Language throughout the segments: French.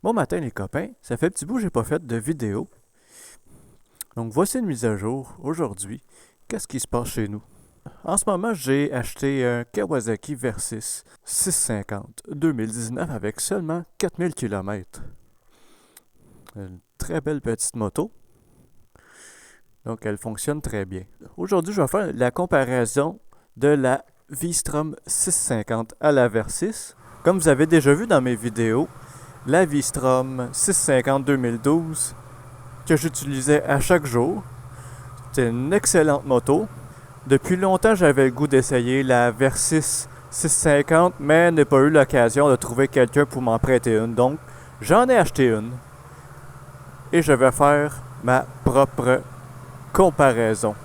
Bon matin les copains, ça fait un petit bout que j'ai pas fait de vidéo. Donc voici une mise à jour aujourd'hui. Qu'est-ce qui se passe chez nous? En ce moment, j'ai acheté un Kawasaki Versys 650 2019 avec seulement 4000 km. Une très belle petite moto. Donc elle fonctionne très bien. Aujourd'hui, je vais faire la comparaison de la V-Strom 650 à la Versys. Comme vous avez déjà vu dans mes vidéos, la V-Strom 650 2012 que j'utilisais à chaque jour. C'était une excellente moto. Depuis longtemps, j'avais le goût d'essayer la Versys 650, mais n'ai pas eu l'occasion de trouver quelqu'un pour m'en prêter une. Donc, j'en ai acheté une. Et je vais faire ma propre comparaison.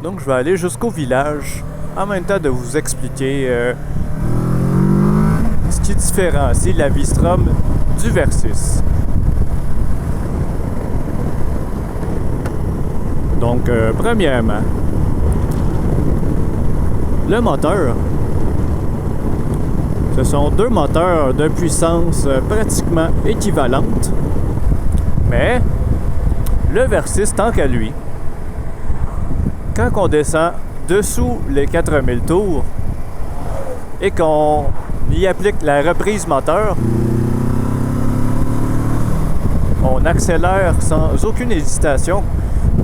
Donc je vais aller jusqu'au village en même temps de vous expliquer ce qui différencie la V-Strom du Versys. Donc premièrement, le moteur. Ce sont deux moteurs de puissance pratiquement équivalente, mais le Versys, tant qu'à lui, quand on descend dessous les 4000 tours et qu'on y applique la reprise moteur, on accélère sans aucune hésitation,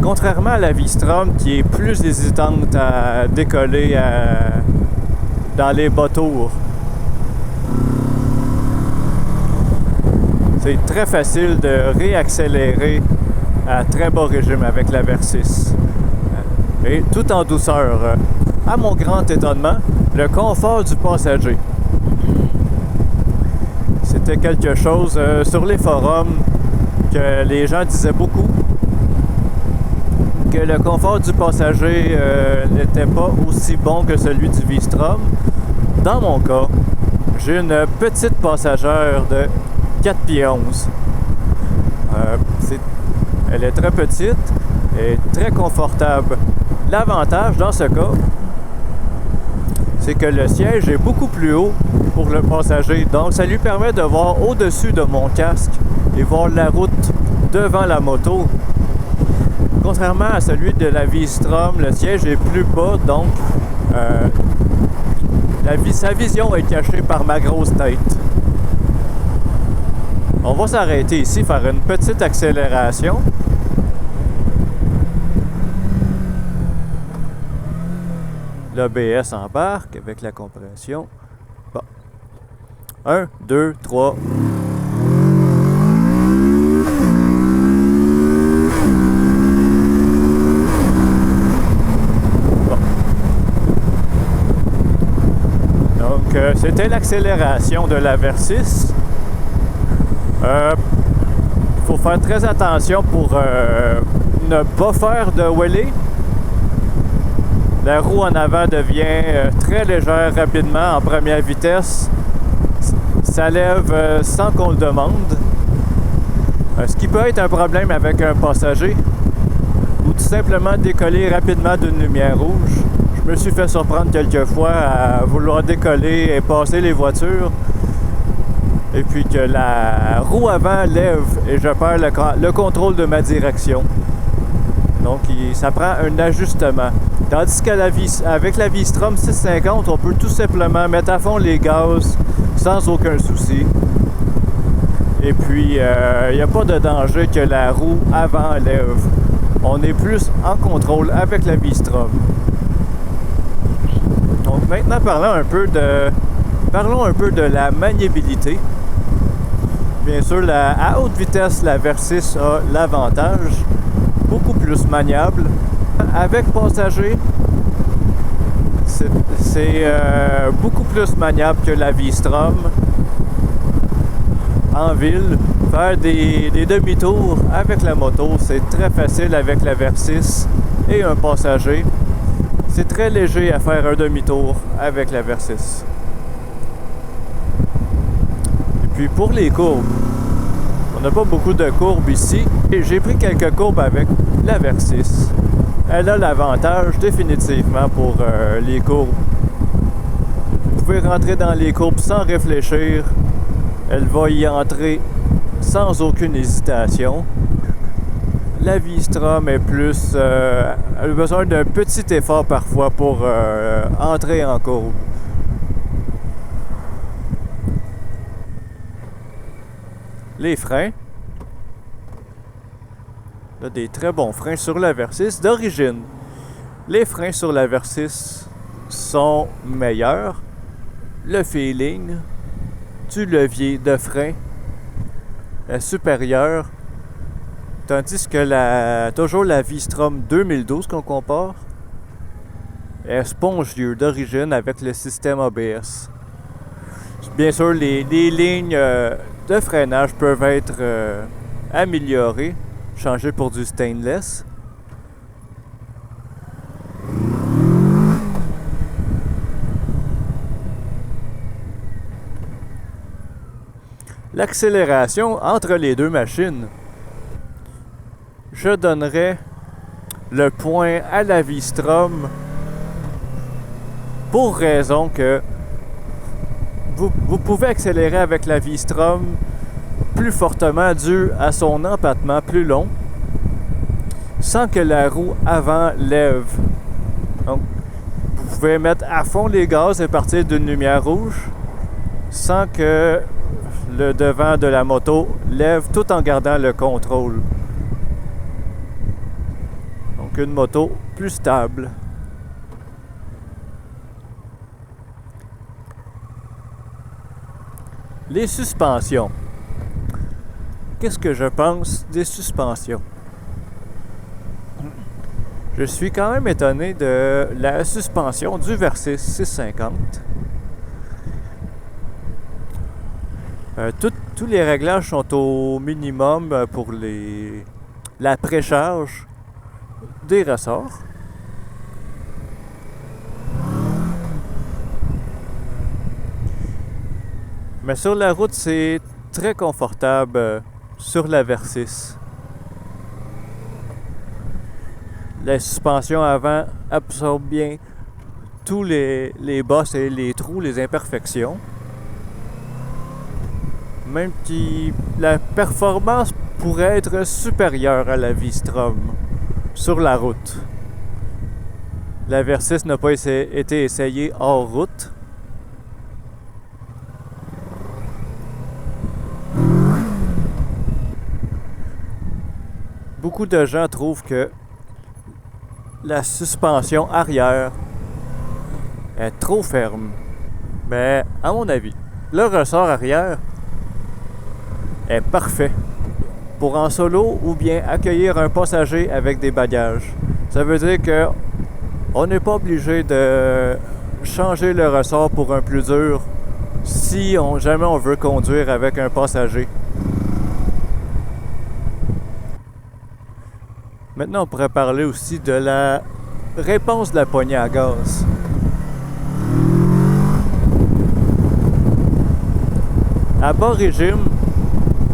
contrairement à la V-Strom qui est plus hésitante à décoller dans les bas tours. C'est très facile de réaccélérer à très bas régime avec la Versys. Et tout en douceur. À mon grand étonnement, le confort du passager. C'était quelque chose sur les forums que les gens disaient beaucoup, que le confort du passager n'était pas aussi bon que celui du V-Strom. Dans mon cas, j'ai une petite passagère de 4 pieds 11. Elle est très petite et très confortable. L'avantage dans ce cas, c'est que le siège est beaucoup plus haut pour le passager. Donc, ça lui permet de voir au-dessus de mon casque et voir la route devant la moto. Contrairement à celui de la V-Strom, le siège est plus bas, donc sa vision est cachée par ma grosse tête. On va s'arrêter ici, faire une petite accélération. L'ABS embarque avec la compression. Bon. 1, 2, 3. Bon. Donc, c'était l'accélération de la Versys. Faut faire très attention pour ne pas faire de wheelie. La roue en avant devient très légère rapidement en première vitesse. Ça lève sans qu'on le demande. Ce qui peut être un problème avec un passager ou tout simplement décoller rapidement d'une lumière rouge. Je me suis fait surprendre quelques fois à vouloir décoller et passer les voitures. Et puis que la roue avant lève et je perds le contrôle de ma direction. Donc ça prend un ajustement. Tandis qu'avec la V-Strom 650, on peut tout simplement mettre à fond les gaz sans aucun souci. Et puis, il n'y a pas de danger que la roue avant lève. On est plus en contrôle avec la V-Strom. Donc maintenant, parlons un peu de la maniabilité. Bien sûr, à haute vitesse, la Versys a l'avantage, beaucoup plus maniable. Avec passager, c'est beaucoup plus maniable que la V-Strom. En ville, faire des demi-tours avec la moto, c'est très facile avec la Versys et un passager. C'est très léger à faire un demi-tour avec la Versys. Puis pour les courbes, on n'a pas beaucoup de courbes ici. Et j'ai pris quelques courbes avec la Versys. Elle a l'avantage définitivement pour les courbes. Vous pouvez rentrer dans les courbes sans réfléchir. Elle va y entrer sans aucune hésitation. La V-Strom est plus... elle a besoin d'un petit effort parfois pour entrer en courbe. Les freins. Il y a des très bons freins sur la Versys d'origine. Les freins sur la Versys sont meilleurs. Le feeling du levier de frein est supérieur. Tandis que toujours la V-Strom 2012 qu'on compare est spongieux d'origine avec le système ABS. Bien sûr, les lignes de freinage peuvent être améliorées, changées pour du stainless. L'accélération entre les deux machines, je donnerais le point à la V-Strom pour raison que vous pouvez accélérer avec la V-Strom plus fortement dû à son empattement plus long sans que la roue avant lève. Donc, vous pouvez mettre à fond les gaz et partir d'une lumière rouge sans que le devant de la moto lève tout en gardant le contrôle. Donc une moto plus stable. Les suspensions. Qu'est-ce que je pense des suspensions? Je suis quand même étonné de la suspension du Versys 650. Tous les réglages sont au minimum pour la précharge des ressorts. Mais sur la route, c'est très confortable sur la Versys. La suspension avant absorbe bien tous les bosses et les trous, les imperfections. Même si la performance pourrait être supérieure à la V-Strom sur la route. La Versys n'a pas été essayée hors route. Beaucoup de gens trouvent que la suspension arrière est trop ferme. Mais à mon avis, le ressort arrière est parfait pour en solo ou bien accueillir un passager avec des bagages. Ça veut dire que on n'est pas obligé de changer le ressort pour un plus dur si jamais on veut conduire avec un passager. Maintenant, on pourrait parler aussi de la réponse de la poignée à gaz. À bas régime,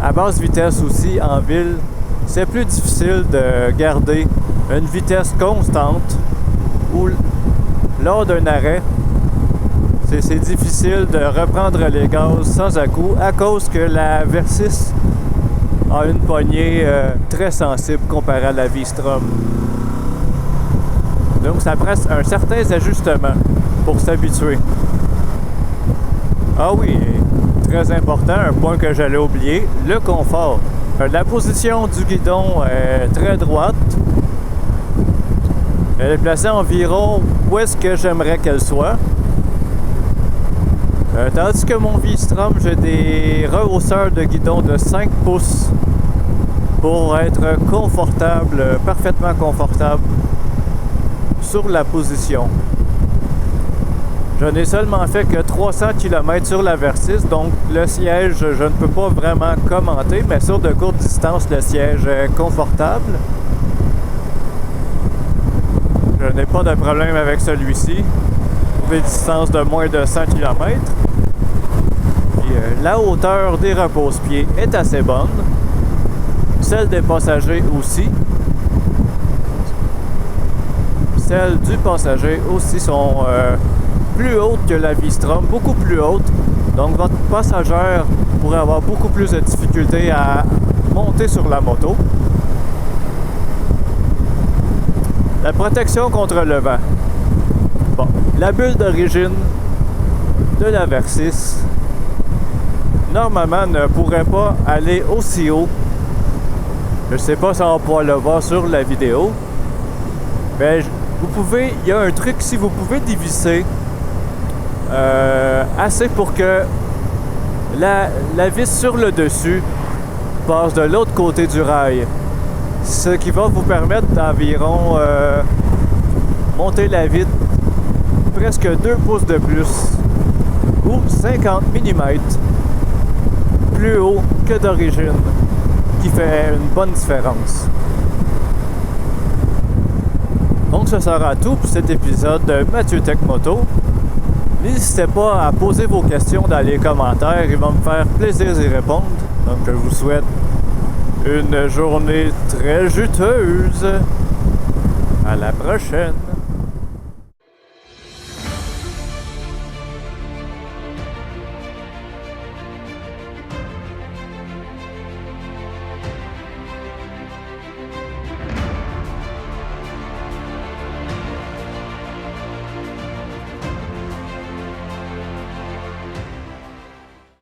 à basse vitesse aussi en ville, c'est plus difficile de garder une vitesse constante ou lors d'un arrêt, c'est difficile de reprendre les gaz sans à-coup à cause que la Versys a une poignée très sensible comparée à la V-Strom. Donc ça prend un certain ajustement pour s'habituer. Ah oui, très important, un point que j'allais oublier, le confort. La position du guidon est très droite. Elle est placée environ où est-ce que j'aimerais qu'elle soit. Tandis que mon V-Strom, j'ai des rehausseurs de guidon de 5 pouces pour être confortable, parfaitement confortable sur la position. Je n'ai seulement fait que 300 km sur la Versys, donc le siège, je ne peux pas vraiment commenter, mais sur de courtes distances, le siège est confortable. Je n'ai pas de problème avec celui-ci, pour des distances de moins de 100 km. Puis, La hauteur des repose-pieds est assez bonne. Celle des passagers aussi. Celles du passager aussi sont plus hautes que la V-Strom, beaucoup plus hautes. Donc votre passagère pourrait avoir beaucoup plus de difficultés à monter sur la moto. La protection contre le vent. Bon, la bulle d'origine de la Versys normalement ne pourrait pas aller aussi haut. Je sais pas si on pourra le voir sur la vidéo. Mais vous pouvez, il y a un truc, si vous pouvez dévisser assez pour que la vis sur le dessus passe de l'autre côté du rail. Ce qui va vous permettre d'environ monter la vitre presque 2 pouces de plus ou 50 mm plus haut que d'origine, qui fait une bonne différence. Donc ce sera tout pour cet épisode de Mathieu Tech Moto. N'hésitez pas à poser vos questions dans les commentaires, il va me faire plaisir d'y répondre. Donc je vous souhaite une journée très juteuse. À la prochaine!